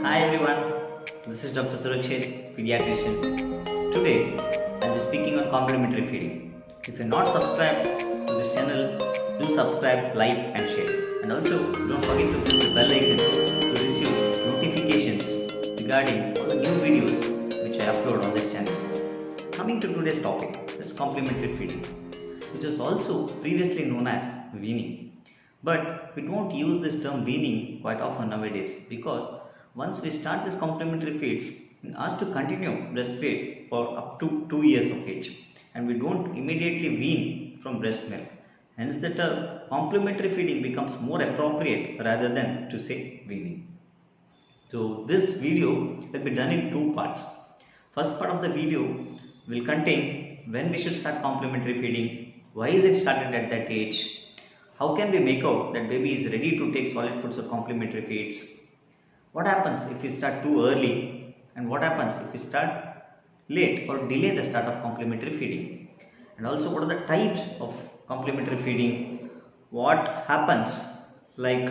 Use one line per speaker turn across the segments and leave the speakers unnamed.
Hi everyone, this is Dr. Surakshit, pediatrician. Today, I'll be speaking on complementary feeding. If you're not subscribed to this channel, do subscribe, like and share. And also, don't forget to press the bell icon to receive notifications regarding all the new videos which I upload on this channel. Coming to today's topic, is complementary feeding, which is also previously known as weaning. But we don't use this term weaning quite often nowadays because once we start this complementary feeds, we are asked to continue breastfeed for up to 2 years of age, and we don't immediately wean from breast milk. Hence, the term complementary feeding becomes more appropriate rather than to say weaning. So, this video will be done in two parts. First part of the video will contain when we should start complementary feeding, why is it started at that age, how can we make out that baby is ready to take solid foods or complementary feeds, what happens if we start too early, and what happens if we start late or delay the start of complementary feeding, and also what are the types of complementary feeding, what happens, like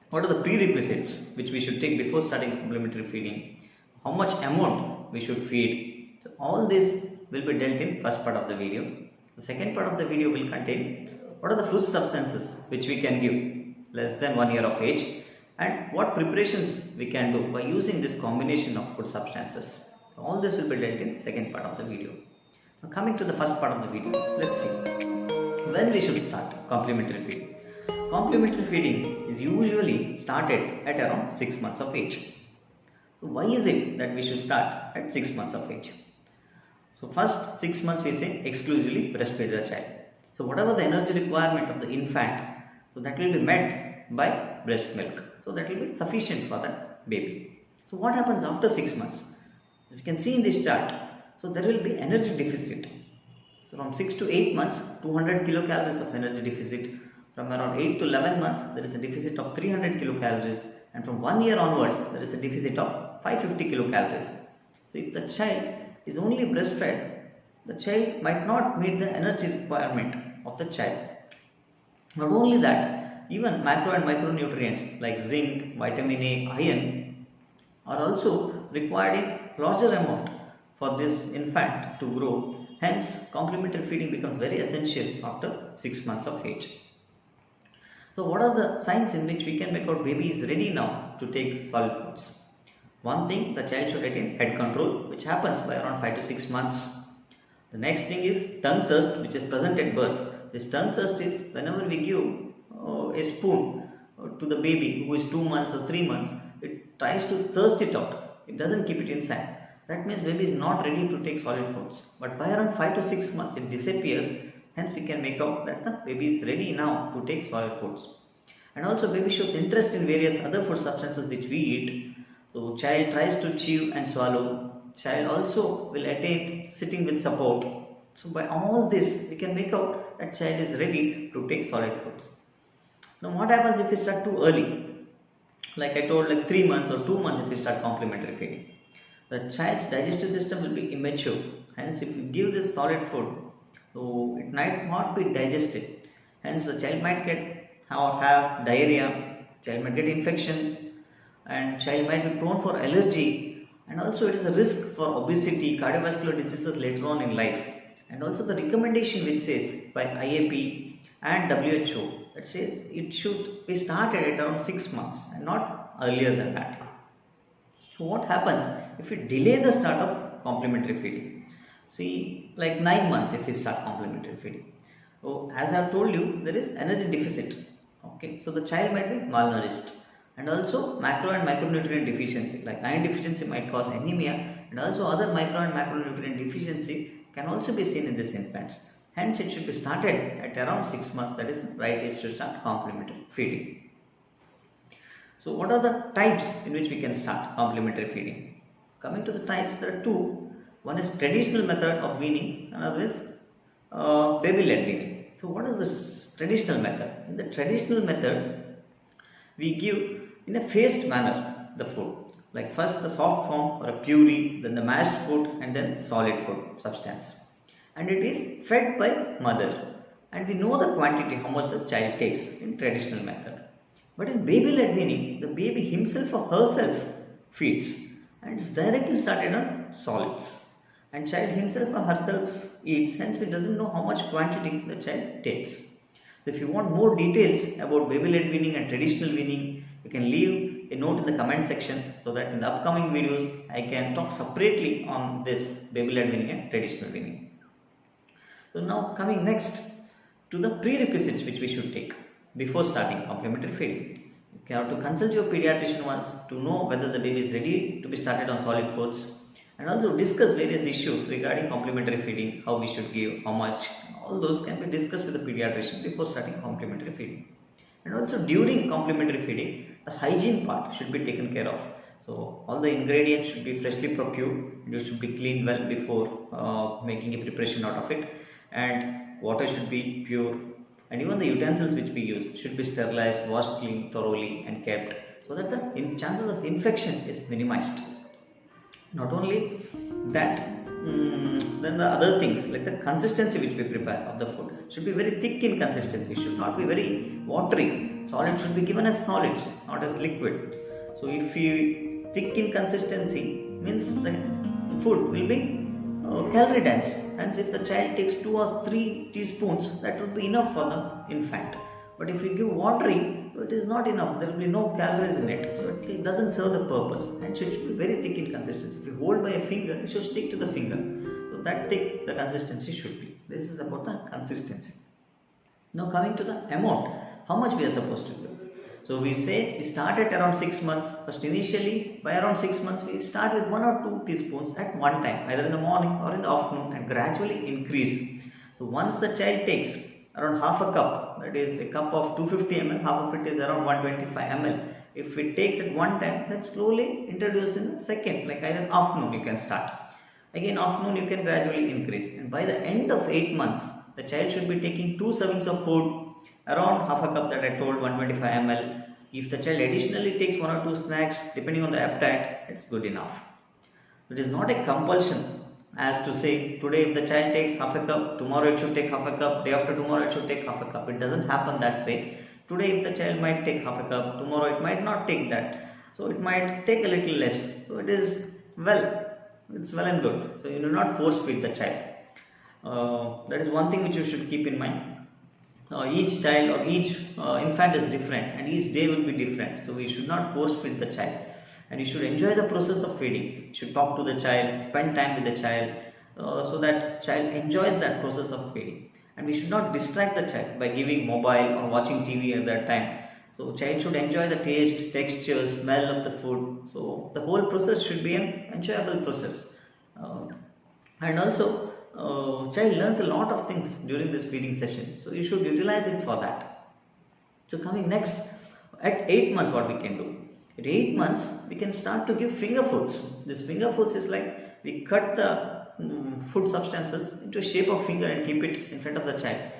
what are the prerequisites which we should take before starting complementary feeding, how much amount we should feed. So all this will be dealt in first part of the video. The second part of the video will contain what are the food substances which we can give less than 1 year of age, and what preparations we can do by using this combination of food substances. So all this will be dealt in second part of the video. Now coming to the first part of the video, let's see when we should start complementary feeding. Complementary feeding is usually started at around 6 months of age. So why is it that we should start at 6 months of age? So first 6 months we say exclusively breastfeed the child. So whatever the energy requirement of the infant, so that will be met by breast milk. So that will be sufficient for the baby. So what happens after 6 months? As you can see in this chart, so there will be energy deficit. So from 6 to 8 months, 200 kilocalories of energy deficit. From around 8 to 11 months, there is a deficit of 300 kilocalories. And from 1 year onwards, there is a deficit of 550 kilocalories. So if the child is only breastfed, the child might not meet the energy requirement of the child. Not only that, even macro and micronutrients like zinc, vitamin A, iron are also required in larger amount for this infant to grow. Hence, complementary feeding becomes very essential after 6 months of age. So, what are the signs in which we can make out baby is ready now to take solid foods? One thing, the child should attain head control, which happens by around 5 to 6 months. The next thing is tongue thirst, which is present at birth. This tongue thirst is whenever we give a spoon to the baby who is 2 months or 3 months, it tries to thirst it out. It doesn't keep it inside. That means baby is not ready to take solid foods. But by around 5 to 6 months, it disappears. Hence, we can make out that the baby is ready now to take solid foods. And also, baby shows interest in various other food substances which we eat. So, child tries to chew and swallow. Child also will attain sitting with support. So by all this, we can make out that child is ready to take solid foods. Now what happens if we start too early? Like I told, like 3 months or 2 months if we start complementary feeding. The child's digestive system will be immature. Hence if you give this solid food, so it might not be digested. Hence the child might have diarrhea, child might get infection, and child might be prone for allergy. And also it is a risk for obesity, cardiovascular diseases later on in life. And also the recommendation which says by IAP and WHO that says it should be started at around 6 months and not earlier than that. So what happens if we delay the start of complementary feeding? See, like 9 months if we start complementary feeding. So as I have told you, there is energy deficit. Okay, so the child might be malnourished. And also macro and micronutrient deficiency, like iron deficiency might cause anemia, and also other micro and macronutrient deficiency can also be seen in these infants. Hence it should be started at around 6 months, that is the right age to start complementary feeding. So what are the types in which we can start complementary feeding? Coming to the types, there are two. One is traditional method of weaning, another is baby-led weaning. So what is this traditional method? In the traditional method, we give in a phased manner the food, like first the soft form or a puree, then the mashed food, and then solid food substance, and it is fed by mother, and we know the quantity how much the child takes in traditional method. But in baby led weaning, the baby himself or herself feeds, and it's directly started on solids, and child himself or herself eats, hence we doesn't know how much quantity the child takes. If you want more details about baby-led weaning and traditional weaning, you can leave a note in the comment section, so that in the upcoming videos I can talk separately on this baby-led weaning and traditional weaning. So now coming next to the prerequisites which we should take before starting complementary feeding. You have to consult your pediatrician once to know whether the baby is ready to be started on solid foods, and also discuss various issues regarding complementary feeding, how we should give, how much. All those can be discussed with the pediatrician before starting complementary feeding. And also during complementary feeding, the hygiene part should be taken care of. So all the ingredients should be freshly procured, and it should be cleaned well before making a preparation out of it, and water should be pure, and even the utensils which we use should be sterilized, washed clean thoroughly and kept, so that the chances of infection is minimized. Not only that, then the other things like the consistency which we prepare of the food should be very thick in consistency, should not be very watery. Solid should be given as solids, not as liquid. So if you thick in consistency, means the food will be calorie dense, hence if the child takes 2 or 3 teaspoons, that would be enough for the infant. But if you give watery, it is not enough, there will be no calories in it, so it doesn't serve the purpose, and it should be very thick in consistency. If you hold by a finger, it should stick to the finger, so that thick the consistency should be. This is about the consistency. Now coming to the amount, how much we are supposed to give. So we say we start at around 6 months. First initially by around 6 months we start with 1 or 2 teaspoons at one time, either in the morning or in the afternoon, and gradually increase. So once the child takes around half a cup, that is a cup of 250 ml, half of it is around 125 ml. If it takes at one time, then slowly introduce in the second, like either afternoon you can start. Again afternoon you can gradually increase, and by the end of 8 months the child should be taking 2 servings of food, around half a cup that I told, 125 ml. If the child additionally takes 1 or 2 snacks depending on the appetite, it's good enough. It is not a compulsion as to say today if the child takes half a cup, tomorrow it should take half a cup, day after tomorrow it should take half a cup. It doesn't happen that way. Today if the child might take half a cup, tomorrow it might not take that, so it might take a little less. So it is it's well and good. So you do not force feed the child. That is one thing which you should keep in mind. Each child or each infant is different, and each day will be different, so we should not force feed the child, and you should enjoy the process of feeding. You should talk to the child, spend time with the child, so that child enjoys that process of feeding. And we should not distract the child by giving mobile or watching TV at that time. So child should enjoy the taste, texture, smell of the food. So the whole process should be an enjoyable process. And also child learns a lot of things during this feeding session, so you should utilize it for that. So coming next, at 8 months what we can do. At 8 months we can start to give finger foods. This finger foods is like we cut the food substances into a shape of finger and keep it in front of the child.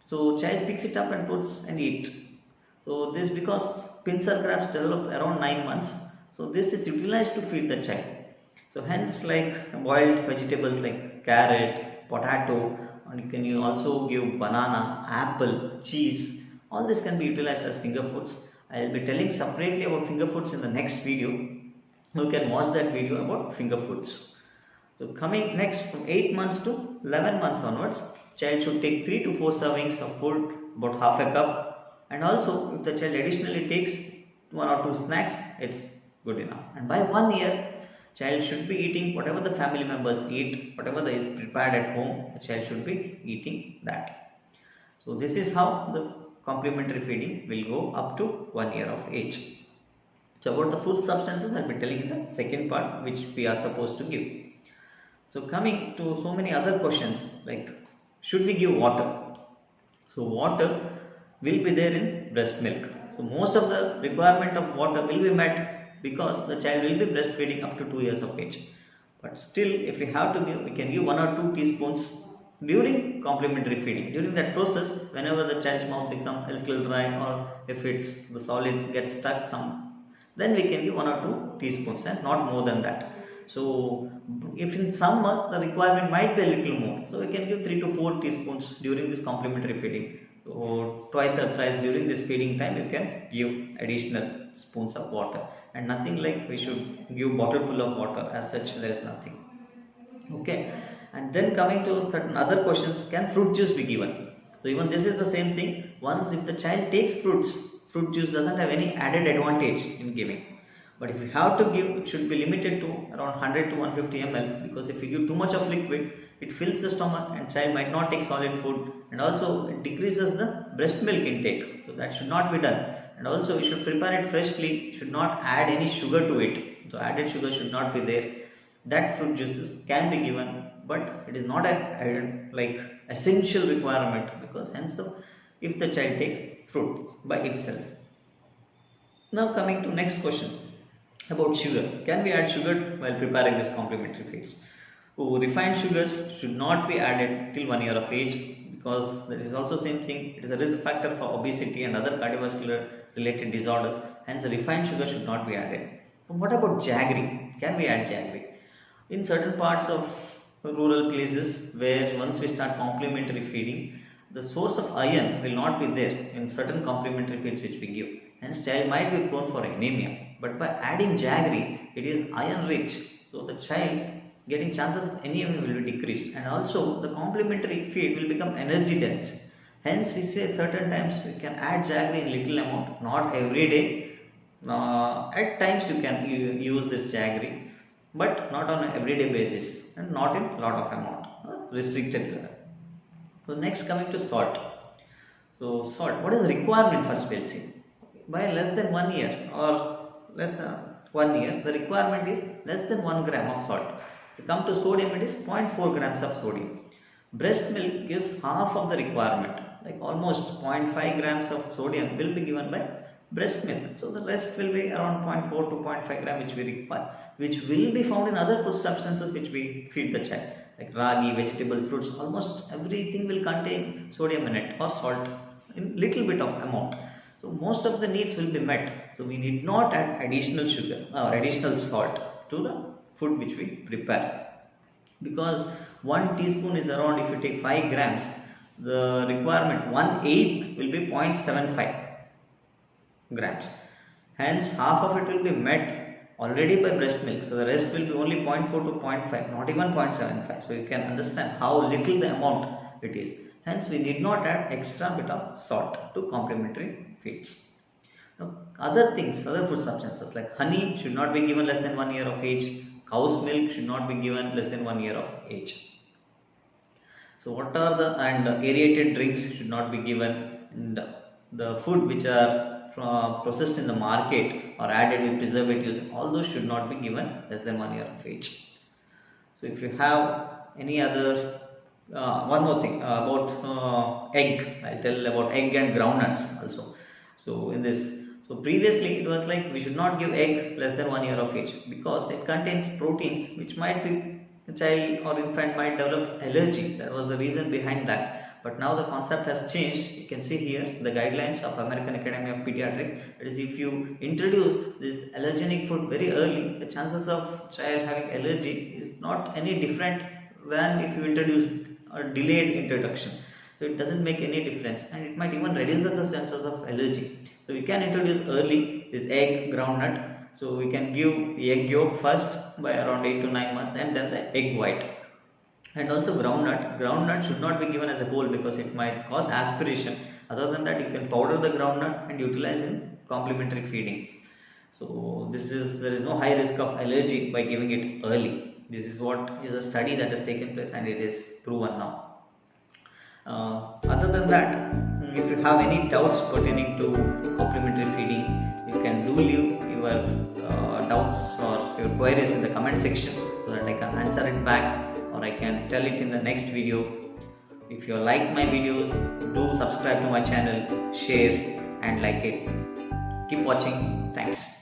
So child picks it up and puts and eat. So this because pincer crabs develop around 9 months, so this is utilized to feed the child. So hence like boiled vegetables like carrot, potato, and you can also give banana, apple, cheese. All this can be utilized as finger foods. I will be telling separately about finger foods in the next video. You can watch that video about finger foods. So coming next, from 8 months to 11 months onwards, child should take 3 to 4 servings of food, about half a cup. And also if the child additionally takes 1 or 2 snacks, it's good enough. And by 1 year, child should be eating whatever the family members eat, whatever is prepared at home, the child should be eating that. So this is how the complementary feeding will go up to 1 year of age. So about the food substances, I will be telling in the second part which we are supposed to give. So coming to so many other questions like should we give water? So water will be there in breast milk. So most of the requirement of water will be met because the child will be breastfeeding up to 2 years of age. But still if we have to give, we can give 1 or 2 teaspoons during complementary feeding. During that process, whenever the child's mouth becomes a little dry or if it's the solid gets stuck then we can give 1 or 2 teaspoons and not more than that. So if in summer the requirement might be a little more, so we can give 3 to 4 teaspoons during this complementary feeding. So twice or thrice during this feeding time you can give additional spoons of water, and nothing like we should give bottle full of water. As such, there is nothing. Okay, and then coming to certain other questions, can fruit juice be given? So even this is the same thing. Once if the child takes fruit juice doesn't have any added advantage in giving. But if you have to give, it should be limited to around 100 to 150 ml, because if you give too much of liquid, it fills the stomach and child might not take solid food, and also it decreases the breast milk intake. So that should not be done. And also we should prepare it freshly, should not add any sugar to it. So added sugar should not be there. That fruit juices can be given, but it is not a like essential requirement, because hence if the child takes fruit by itself. Now coming to next question about sugar. Can we add sugar while preparing this complementary feeds? Refined sugars should not be added till 1 year of age, because there is also same thing. It is a risk factor for obesity and other cardiovascular related disorders. Hence, refined sugar should not be added. And what about jaggery? Can we add jaggery? In certain parts of rural places where once we start complementary feeding, the source of iron will not be there in certain complementary feeds which we give. Hence, child might be prone for anemia. But by adding jaggery, it is iron rich, so the child getting chances of anemia will be decreased, and also the complementary feed will become energy dense. Hence, we say certain times we can add jaggery in little amount, not every day. At times you can use this jaggery, but not on an everyday basis and not in lot of amount, restricted level. So next, coming to salt. So salt, what is the requirement? First we'll see. By less than 1 year or less than 1 year, the requirement is less than 1 gram of salt. If you come to sodium, it is 0.4 grams of sodium. Breast milk gives half of the requirement, like almost 0.5 grams of sodium will be given by breast milk. So the rest will be around 0.4 to 0.5 gram which we require, which will be found in other food substances which we feed the child, like ragi, vegetable, fruits. Almost everything will contain sodium in it or salt in little bit of amount. So most of the needs will be met. So we need not add additional sugar or additional salt to the food which we prepare, because 1 teaspoon is around, if you take 5 grams, the requirement 1/8 will be 0.75 grams. Hence, half of it will be met already by breast milk. So the rest will be only 0.4 to 0.5, not even 0.75. So you can understand how little the amount it is. Hence, we need not add extra bit of salt to complementary feeds. Now, other things, other food substances like honey should not be given less than 1 year of age. Cow's milk should not be given less than 1 year of age. So what are the, and aerated drinks should not be given, and the food which are processed in the market or added with preservatives, all those should not be given less than 1 year of age. So if you have any other one more thing about egg, I'll tell about egg and groundnuts also. So in this, so previously it was like we should not give egg less than 1 year of age, because it contains proteins which might be, the child or infant might develop allergy. That was the reason behind that. But now the concept has changed. You can see here the guidelines of American Academy of Pediatrics. That is, if you introduce this allergenic food very early, the chances of child having allergy is not any different than if you introduce a delayed introduction. So it doesn't make any difference, and it might even reduce the chances of allergy. So we can introduce early this egg, groundnut. So we can give the egg yolk first by around 8 to 9 months, and then the egg white. And also groundnut. Groundnut should not be given as a whole, because it might cause aspiration. Other than that, you can powder the groundnut and utilize in complementary feeding. So there is no high risk of allergy by giving it early. This is what is a study that has taken place, and it is proven now. Other than that, if you have any doubts pertaining to complementary feeding, you can do leave your doubts or your queries in the comment section, so that I can answer it back, or I can tell it in the next video. If you like my videos, do subscribe to my channel, share and like it. Keep watching. Thanks.